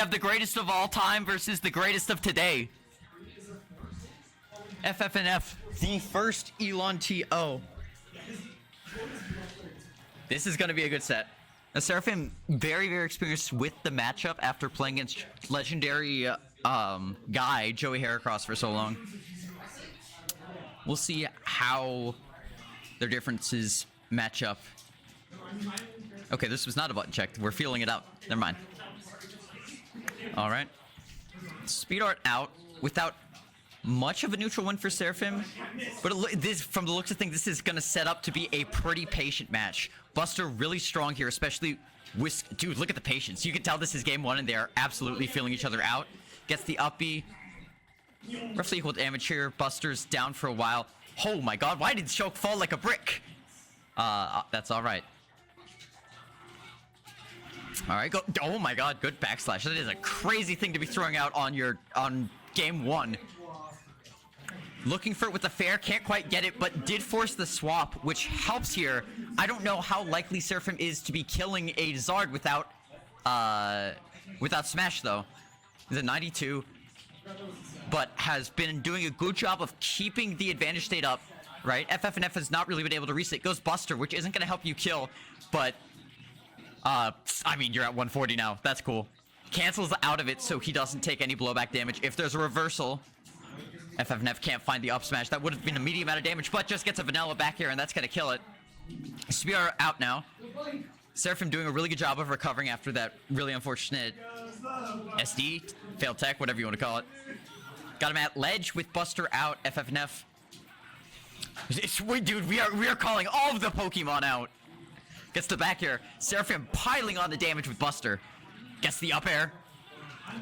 have the greatest of all time versus the greatest of today. FFNF, the first Elon TO. This is going to be a good set. Now, Seraphim, very, very experienced with the matchup after playing against legendary guy, Joey Heracross, for so long. We'll see how their differences match up. Okay, this was not a button check. We're feeling it out. Never mind. All right. Speed art out without much of a neutral win for Seraphim, but this, from the looks of things, this is going to set up to be a pretty patient match. Buster really strong here, especially with... Dude, look at the patience. You can tell this is game one, and they are absolutely feeling each other out. Gets the up B. Roughly equal damage here. Buster's down for a while. Oh my god, why did Shulk fall like a brick? That's alright. Alright, go. Oh my god, good backslash. That is a crazy thing to be throwing out on game one. Looking for it with the fair, can't quite get it, but did force the swap, which helps here. I don't know how likely Seraphim is to be killing a Zard without Smash, though. He's a 92, but has been doing a good job of keeping the advantage state up, right? FFNF has not really been able to reset. Goes Buster, which isn't going to help you kill, but, I mean, you're at 140 now. That's cool. Cancels out of it so he doesn't take any blowback damage. If there's a reversal... FFNF can't find the up smash. That would have been a medium amount of damage, but just gets a vanilla back here, and that's going to kill it. Spear out now. Seraphim doing a really good job of recovering after that really unfortunate SD, failed tech, whatever you want to call it. Got him at ledge with Buster out. FFNF. Dude, we are calling all of the Pokemon out. Gets the back here. Seraphim piling on the damage with Buster. Gets the up air.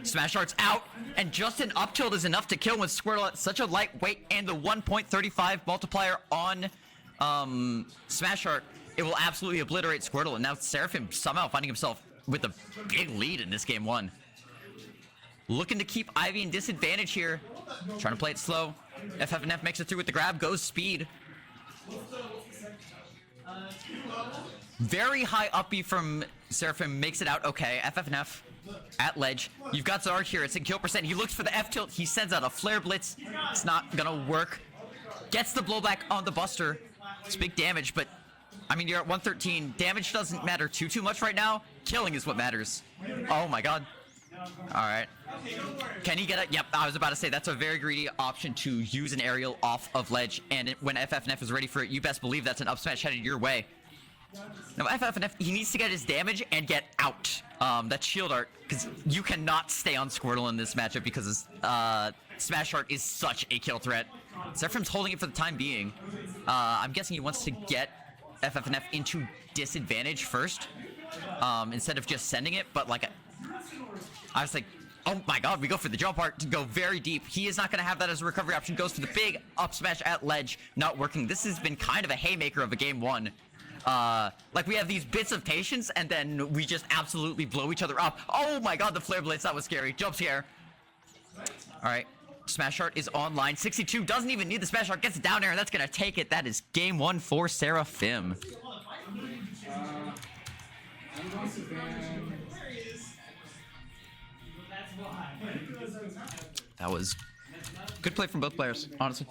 Smash Art's out, and just an up tilt is enough to kill with Squirtle at such a lightweight, and the 1.35 multiplier on Smash Art, it will absolutely obliterate Squirtle, and now Seraphim somehow finding himself with a big lead in this game one. Looking to keep Ivy in disadvantage here, trying to play it slow. FFNF makes it through with the grab, goes speed. Very high up B from Seraphim, makes it out okay. FFNF at ledge. You've got Zard here. It's in kill percent. He looks for the F tilt. He sends out a flare blitz. It's not gonna work. Gets the blowback on the Buster. It's big damage, but I mean, you're at 113. Damage doesn't matter too much right now. Killing is what matters. Oh my god. All right. Can he get it? Yep, I was about to say that's a very greedy option to use an aerial off of ledge, and when FFNF is ready for it, you best believe that's an up smash headed your way. Now, FFNF, he needs to get his damage and get out. That shield art, because you cannot stay on Squirtle in this matchup because Smash Art is such a kill threat. Seraphim's holding it for the time being. I'm guessing he wants to get FFNF into disadvantage first, instead of just sending it, but like, I was like, oh my god, we go for the jump art to go very deep. He is not going to have that as a recovery option. Goes for the big up smash at ledge, not working. This has been kind of a haymaker of a game one. Like we have these bits of patience, and then we just absolutely blow each other up. Oh my god, the flare blitz, that was scary. Jump scare. Alright, Smash Art is online. 62 doesn't even need the Smash Art, gets it down there, and that's gonna take it. That is game one for Seraphim. That was good play from both players, honestly.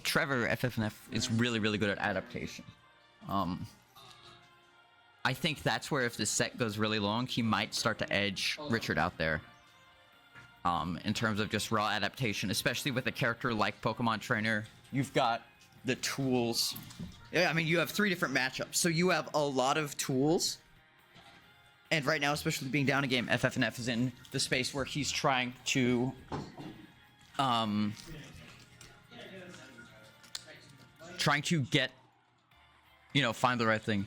Trevor, FFNF, is really, really good at adaptation. I think that's where if the set goes really long, he might start to edge Richard out there. In terms of just raw adaptation, especially with a character like Pokemon Trainer. You've got the tools. Yeah, I mean, you have 3 different matchups, so you have a lot of tools. And right now, especially being down a game, FFNF is in the space where he's trying to... trying to get, you know, find the right thing.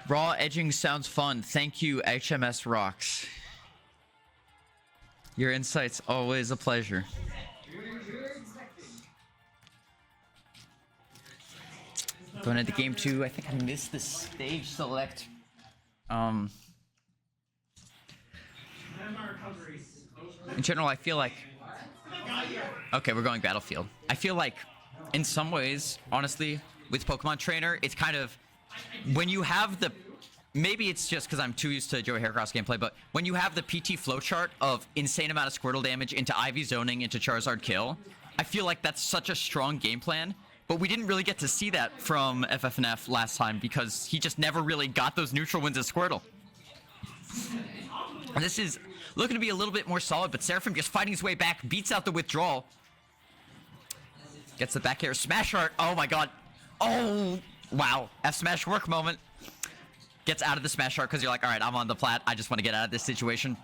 Raw edging sounds fun. Thank you, HMS Rocks. Your insight's always a pleasure. Going into game 2, I think I missed the stage select. In general, I feel like... Okay, we're going Battlefield. I feel like, in some ways, honestly, with Pokemon Trainer, it's kind of... When you have the maybe it's just because I'm too used to Joey Heracross gameplay, but when you have the PT flowchart of insane amount of Squirtle damage into Ivy zoning into Charizard kill, I feel like that's such a strong game plan. But we didn't really get to see that from FFNF last time because he just never really got those neutral wins as Squirtle. This is looking to be a little bit more solid, but Seraphim just fighting his way back, beats out the withdrawal. Gets the back air, smash art, oh my god. Oh, wow, F-smash work moment. Gets out of the smash art because you're like, all right, I'm on the plat, I just want to get out of this situation.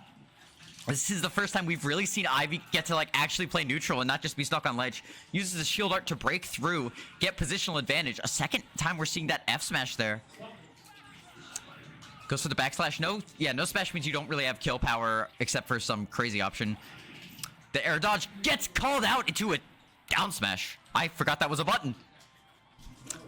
This is the first time we've really seen Ivy get to like actually play neutral and not just be stuck on ledge. Uses the shield art to break through, get positional advantage. A second time we're seeing that F smash there. Goes for the backslash. No smash means you don't really have kill power except for some crazy option. The air dodge gets called out into a down smash. I forgot that was a button.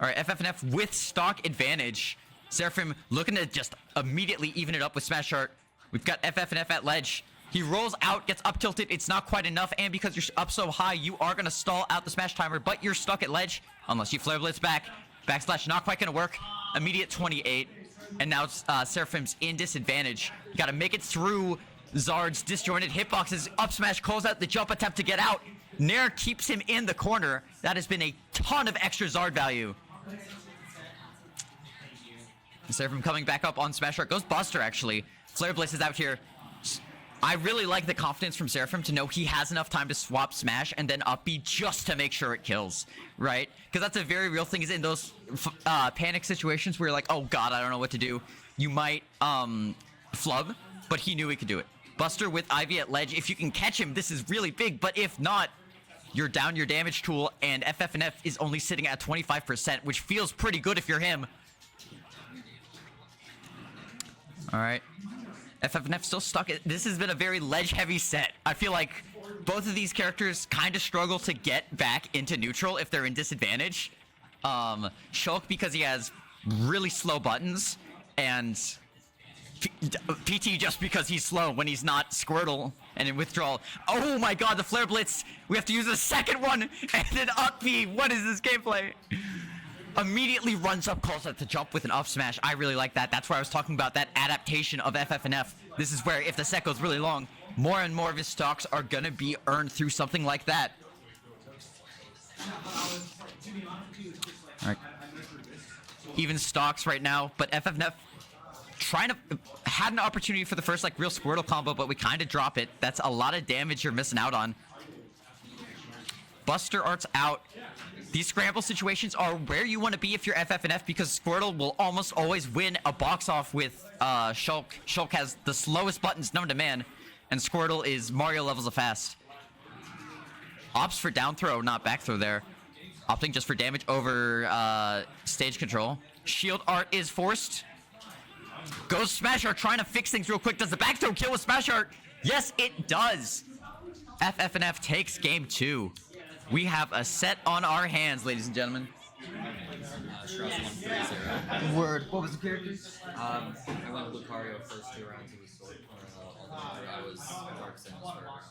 All right, FFNF with stock advantage. Seraphim looking to just immediately even it up with smash art. We've got FFNF at ledge. He rolls out, gets up tilted. It's not quite enough, and because you're up so high, you are going to stall out the smash timer, but you're stuck at ledge unless you flare blitz back. Backslash not quite going to work. Immediate 28, and now Seraphim's in disadvantage. You got to make it through Zard's disjointed hitboxes. Up smash calls out the jump attempt to get out. Nair keeps him in the corner. That has been a ton of extra Zard value. Seraphim coming back up on smash art. Goes Buster, actually. Flare Blitz is out here. I really like the confidence from Seraphim to know he has enough time to swap smash and then up B just to make sure it kills, right? Because that's a very real thing is in those panic situations where you're like, oh god, I don't know what to do. You might flub, but he knew he could do it. Buster with Ivy at ledge. If you can catch him, this is really big, but if not, you're down your damage tool and FFNF is only sitting at 25%, which feels pretty good if you're him. All right. FFNF still stuck. This has been a very ledge-heavy set. I feel like both of these characters kind of struggle to get back into neutral if they're in disadvantage. Shulk because he has really slow buttons, and PT just because he's slow when he's not Squirtle and in withdrawal. Oh my god, the Flare Blitz! We have to use a second one, and then up B. What is this gameplay? Immediately runs up, calls out the jump with an up smash. I really like that. That's where I was talking about that adaptation of FFNF. This is where if the set goes really long, more and more of his stocks are gonna be earned through something like that. All right. Even stocks right now, but FFNF trying to had an opportunity for the first like real Squirtle combo, but we kind of drop it. That's a lot of damage you're missing out on. Buster Art's out. These scramble situations are where you want to be if you're FFNF because Squirtle will almost always win a box off with Shulk. Shulk has the slowest buttons known to man, and Squirtle is Mario levels of fast. Opts for down throw, not back throw there. Opting just for damage over stage control. Shield Art is forced. Goes Smash Art trying to fix things real quick. Does the back throw kill with Smash Art? Yes, it does. FFNF takes game 2. We have a set on our hands, ladies and gentlemen. Word. What was the characters? I went Lucario first 2 rounds of the sword. I was Dark Sin third round.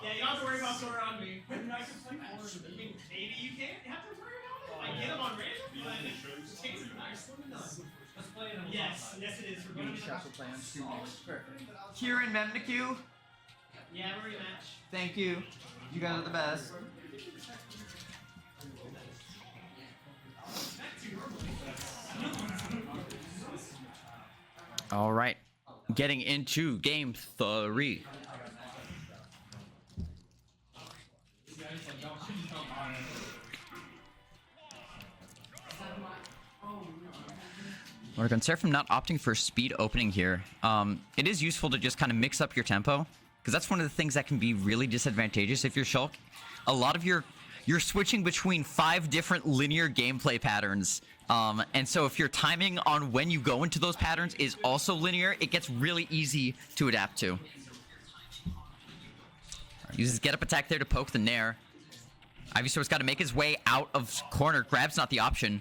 Yeah, you don't have to worry about Sora on me. Maybe you can't have to worry about it. I get him on random. Yes, it is. We're going to Shuffle plans. Kieran Memniku. Yeah, we're rematch. Thank you. You guys are the best. All right. Getting into game 3. Oregon Seraphim not opting for speed opening here. It is useful to just kind of mix up your tempo, because that's one of the things that can be really disadvantageous if you're Shulk. A lot of you're switching between 5 different linear gameplay patterns, and so if your timing on when you go into those patterns is also linear, it gets really easy to adapt to. Uses get up attack there to poke the Nair. Ivysaur's got to make his way out of corner. Grab's not the option.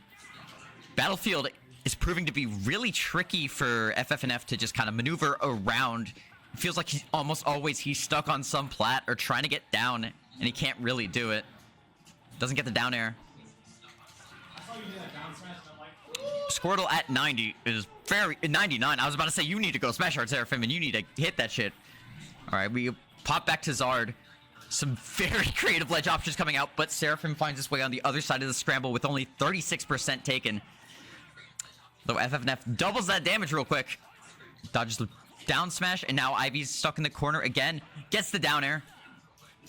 Battlefield is proving to be really tricky for FFNF to just kind of maneuver around. It feels like he's almost always stuck on some plat or trying to get down and he can't really do it. Doesn't get the down air. Squirtle at 90 is very 99. I was about to say you need to go smash hard Seraphim and you need to hit that shit. All right, we pop back to Zard. Some very creative ledge options coming out, but Seraphim finds his way on the other side of the scramble with only 36% taken. Though FFNF doubles that damage real quick. Dodges the down smash, and now Ivy's stuck in the corner again. Gets the down air.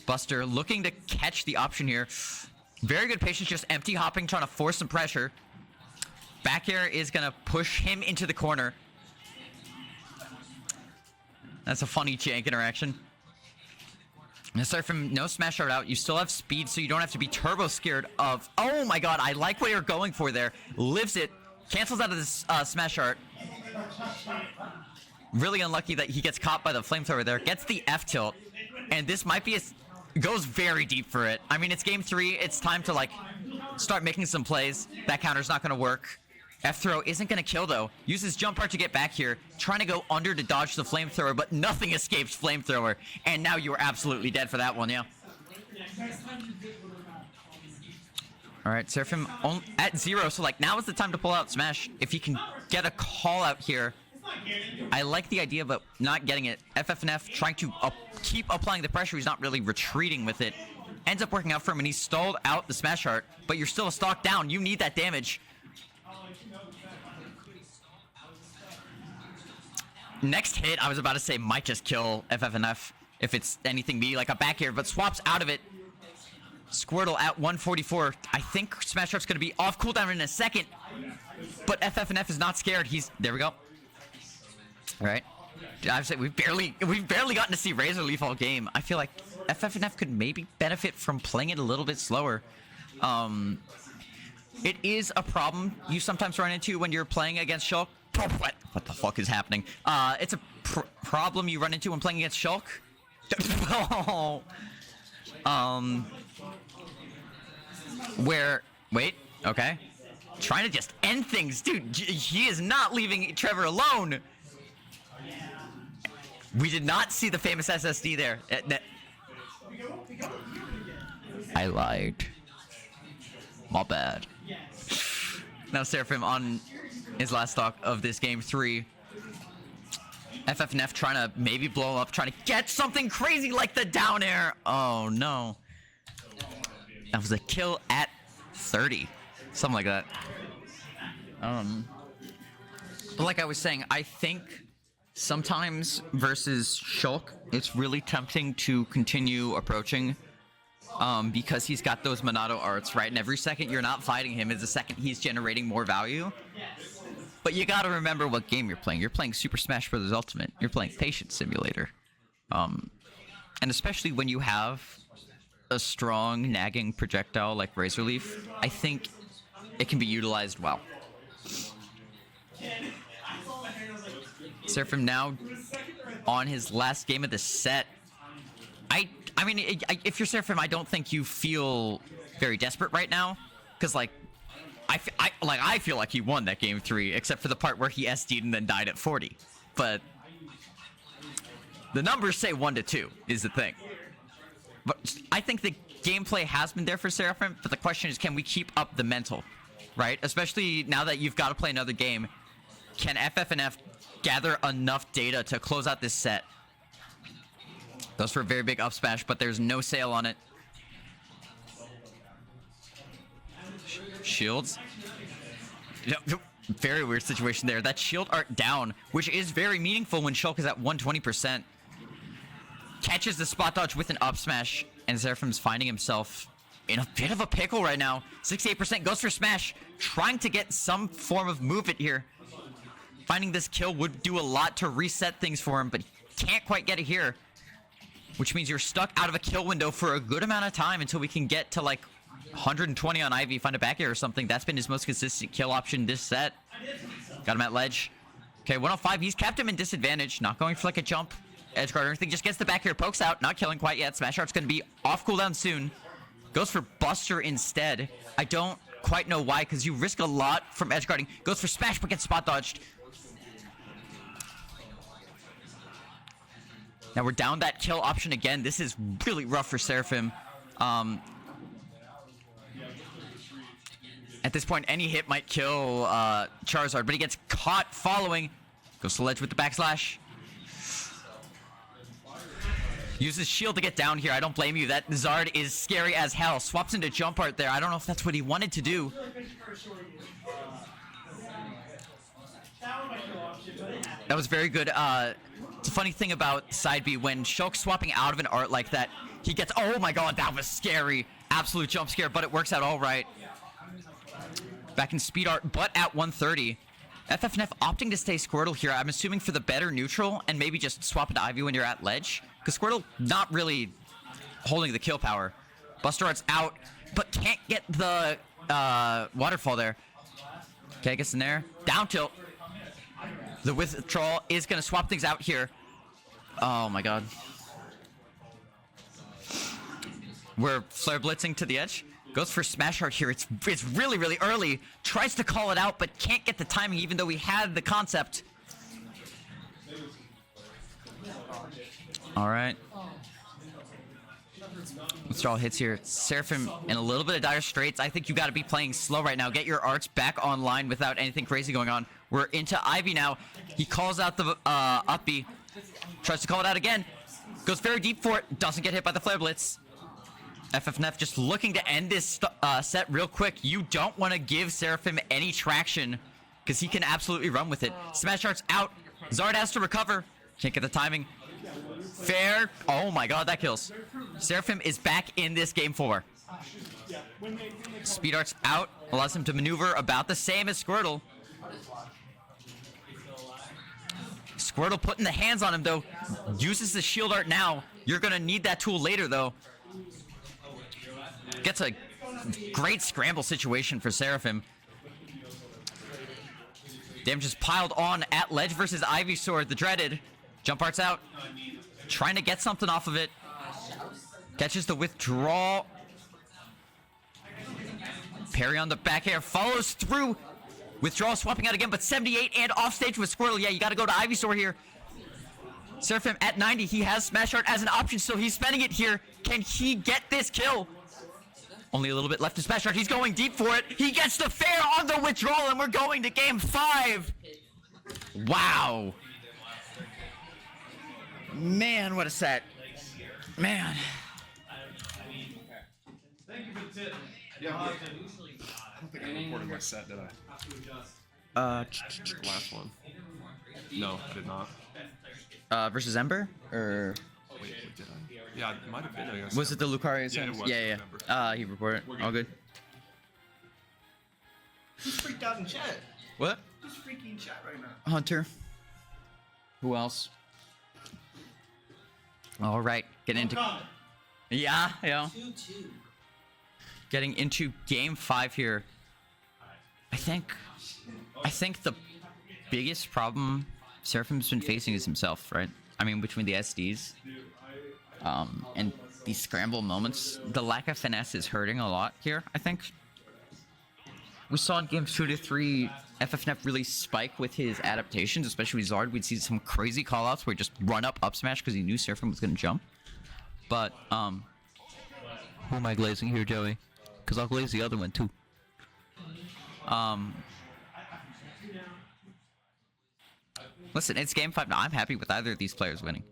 Buster looking to catch the option here. Very good patience, just empty hopping, trying to force some pressure. Back air is gonna push him into the corner. That's a funny jank interaction. Aside from no smash art out, you still have speed, so you don't have to be turbo scared of. Oh my god, I like what you're going for there. Lives it, cancels out of this smash art. Really unlucky that he gets caught by the flamethrower there. Gets the F tilt, and this might be goes very deep for it. I mean, it's game 3. It's time to like start making some plays. That counter's not gonna work. F throw isn't gonna kill though. Uses jump art to get back here. Trying to go under to dodge the flamethrower, but nothing escapes flamethrower. And now you are absolutely dead for that one, yeah. Alright, Seraphim at 0, so like now is the time to pull out Smash. If he can get a call out here. I like the idea, but not getting it. FFNF trying to keep applying the pressure. He's not really retreating with it. Ends up working out for him, and he stalled out the Smash art, but you're still a stock down. You need that damage. Next hit, I was about to say, might just kill FFNF if it's anything be like a back air, but swaps out of it. Squirtle at 144. I think Smash Art's going to be off cooldown in a second, but FFNF is not scared. There we go. All right. I've said we've barely gotten to see Razor Leaf all game. I feel like FFNF could maybe benefit from playing it a little bit slower. It is a problem you sometimes run into when you're playing against Shulk. What the fuck is happening? It's a problem you run into when playing against Shulk. Okay. Trying to just end things, dude. He is not leaving Trevor alone. We did not see the famous SSD there. I lied. My bad. Now Seraphim on his last stock of this game 3. FFNF trying to maybe blow up, trying to get something crazy like the down air. Oh no. That was a kill at 30. Something like that. But like I was saying, I think sometimes versus Shulk, it's really tempting to continue approaching because he's got those Monado arts, right? And every second you're not fighting him is a second he's generating more value. But you gotta remember what game you're playing. You're playing Super Smash Bros. Ultimate. You're playing Patience Simulator. And especially when you have a strong, nagging projectile like Razor Leaf, I think it can be utilized well. Seraphim now on his last game of the set. I mean, if you're Seraphim, I don't think you feel very desperate right now, because like I feel like he won that game 3, except for the part where he SD'd and then died at 40. But the numbers say 1-2 is the thing. But I think the gameplay has been there for Seraphim, but the question is, can we keep up the mental, right? Especially now that you've got to play another game. Can FFNF gather enough data to close out this set? Goes for a very big up smash, but there's no sale on it. Shields. Very weird situation there. That shield art down, which is very meaningful when Shulk is at 120%. Catches the spot dodge with an up smash, and Seraphim's finding himself in a bit of a pickle right now. 68% goes for smash, trying to get some form of movement here. Finding this kill would do a lot to reset things for him, but he can't quite get it here. Which means you're stuck out of a kill window for a good amount of time until we can get to like 120 on Ivy, find a back air or something. That's been his most consistent kill option this set. Got him at ledge. Okay, 105. He's kept him in disadvantage. Not going for like a jump, edge guard or anything. Just gets the back air, pokes out. Not killing quite yet. Smash Art's going to be off cooldown soon. Goes for Buster instead. I don't quite know why, because you risk a lot from edge guarding. Goes for smash, but gets spot dodged. Now we're down that kill option again. This is really rough for Seraphim. At this point, any hit might kill Charizard, but he gets caught following. Goes to ledge with the backslash. Uses shield to get down here. I don't blame you. That Zard is scary as hell. Swaps into jump art there. I don't know if that's what he wanted to do. That was very good. It's a funny thing about side B, when Shulk swapping out of an art like that, he gets, oh my god, that was scary. Absolute jump scare, but it works out all right. Back in speed art, but at 130. FFNF opting to stay Squirtle here, I'm assuming for the better neutral, and maybe just swap into Ivy when you're at ledge. Because Squirtle not really holding the kill power. Buster Art's out, but can't get the waterfall there. Okay, gets in there. Down tilt. The withdrawal is going to swap things out here. Oh my god. We're flare blitzing to the edge. Goes for Smash Art here. It's really, really early. Tries to call it out, but can't get the timing even though we had the concept. All right. Withdrawal hits here. Seraphim in a little bit of dire straits. I think you got to be playing slow right now. Get your arts back online without anything crazy going on. We're into Ivy now. He calls out the up B. Tries to call it out again. Goes very deep for it. Doesn't get hit by the flare blitz. FFNF just looking to end this set real quick. You don't want to give Seraphim any traction because he can absolutely run with it. Smash Art's out. Zard has to recover. Can't get the timing. Fair. Oh my god, that kills. Seraphim is back in this game 4. Speed Art's out. Allows him to maneuver about the same as Squirtle. Squirtle putting the hands on him though. Uses the shield art now. You're going to need that tool later though. Gets a great scramble situation for Seraphim. Damage is piled on at ledge versus Ivysaur, the dreaded. Jump art's out. Trying to get something off of it. Catches the withdrawal. Parry on the back air. Follows through. Withdrawal swapping out again, but 78 and off stage with Squirtle. Yeah, you got to go to Ivysaur here. Seraphim at 90. He has Smash Art as an option, so he's spending it here. Can he get this kill? Only a little bit left to Smash Art. He's going deep for it. He gets the fair on the withdrawal, and we're going to game 5. Wow. Man, what a set. Man. Thank you for the tip. Yeah, I don't think I recorded my set, did I? Last one. No, I did not. Versus Ember? Or Wait, did I? Yeah, it might have been, I guess. was it the Lucario? Yeah, it was. Yeah. He reported. All good. Who's freaked out in chat? What? Who's freaking in chat right now? Hunter. Who else? All right, get into. Yeah. 2-2. Getting into game 5 here. I think the biggest problem Seraphim's been facing is himself, right? I mean, between the SDs, and these scramble moments, the lack of finesse is hurting a lot here, I think. We saw in games 2 to 3, FFNF really spike with his adaptations, especially with Zard. We'd see some crazy callouts where he just run up smash because he knew Seraphim was going to jump. But, who am I glazing here, Joey? Because I'll glaze the other one, too. Listen, it's game 5 now. I'm happy with either of these players winning.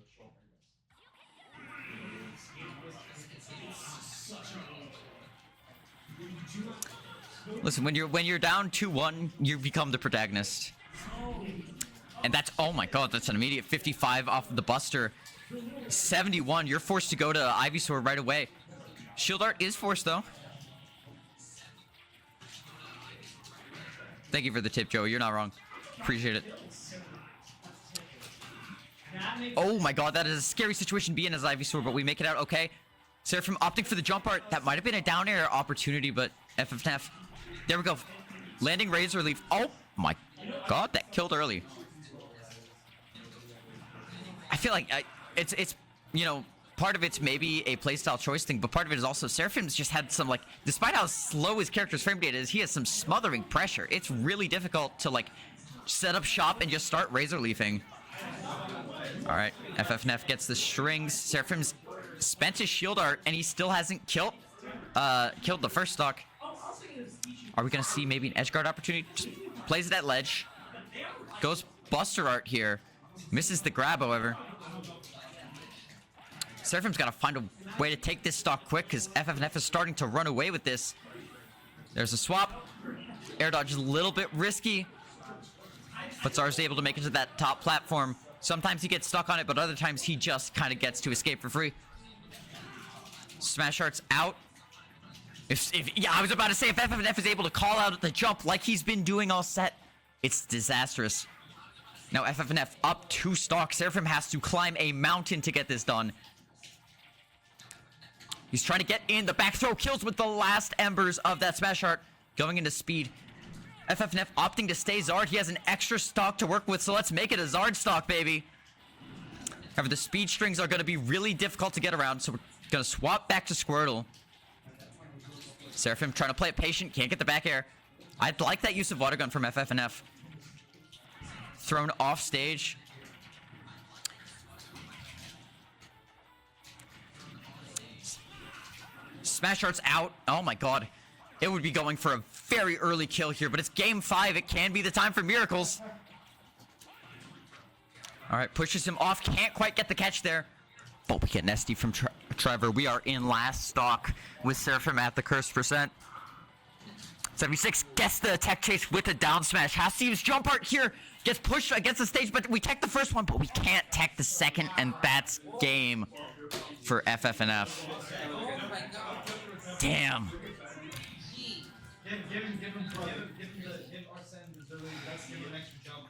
Listen, when you're down 2-1, you become the protagonist. And that's, oh my god, that's an immediate 55 off of the Buster. 71, you're forced to go to Ivysaur right away. Shield Art is forced, though. Thank you for the tip, Joey. You're not wrong. Appreciate it. Oh my god, that is a scary situation to be in as Ivysaur, but we make it out okay. Seraphim opting for the jump art. That might have been a down air opportunity, but FFNF. There we go. Landing Razor Leaf. Oh my god, that killed early. I feel like it's you know, part of it's maybe a playstyle choice thing, but part of it is also Seraphim's just had some, like, despite how slow his character's frame data is, he has some smothering pressure. It's really difficult to, like, set up shop and just start Razor Leafing. Alright, FFNF gets the strings. Seraphim's spent his shield art, and he still hasn't killed. killed the first stock. Are we gonna see maybe an edge guard opportunity? Just plays it at ledge. Goes Buster Art here. Misses the grab, however. Seraphim's gotta find a way to take this stock quick because FFNF is starting to run away with this. There's a swap. Air dodge is a little bit risky. But Zard's able to make it to that top platform. Sometimes he gets stuck on it, but other times he just kind of gets to escape for free. Smash Art's out. Yeah, I was about to say, if FFNF is able to call out the jump like he's been doing all set, it's disastrous. Now FFNF up 2 stocks. Seraphim has to climb a mountain to get this done. He's trying to get in. The back throw kills with the last embers of that Smash Art. Going into speed. FFNF opting to stay Zard. He has an extra stock to work with, so let's make it a Zard stock, baby. However, the speed strings are going to be really difficult to get around, so we're going to swap back to Squirtle. Seraphim trying to play it patient. Can't get the back air. I'd like that use of Water Gun from FFNF. Thrown off stage. Smash Art's out. Oh my god. It would be going for a very early kill here, but it's game 5. It can be the time for miracles. Alright, pushes him off. Can't quite get the catch there. But we get Nesty from Trevor. We are in last stock with Seraphim at the cursed percent. 76 gets the tech chase with a down smash. Has to use jump art here. Gets pushed against the stage, but we tech the first one, but we can't tech the second, and that's game for FFNF. Damn. Give him Arsene the ability. Let's give him an extra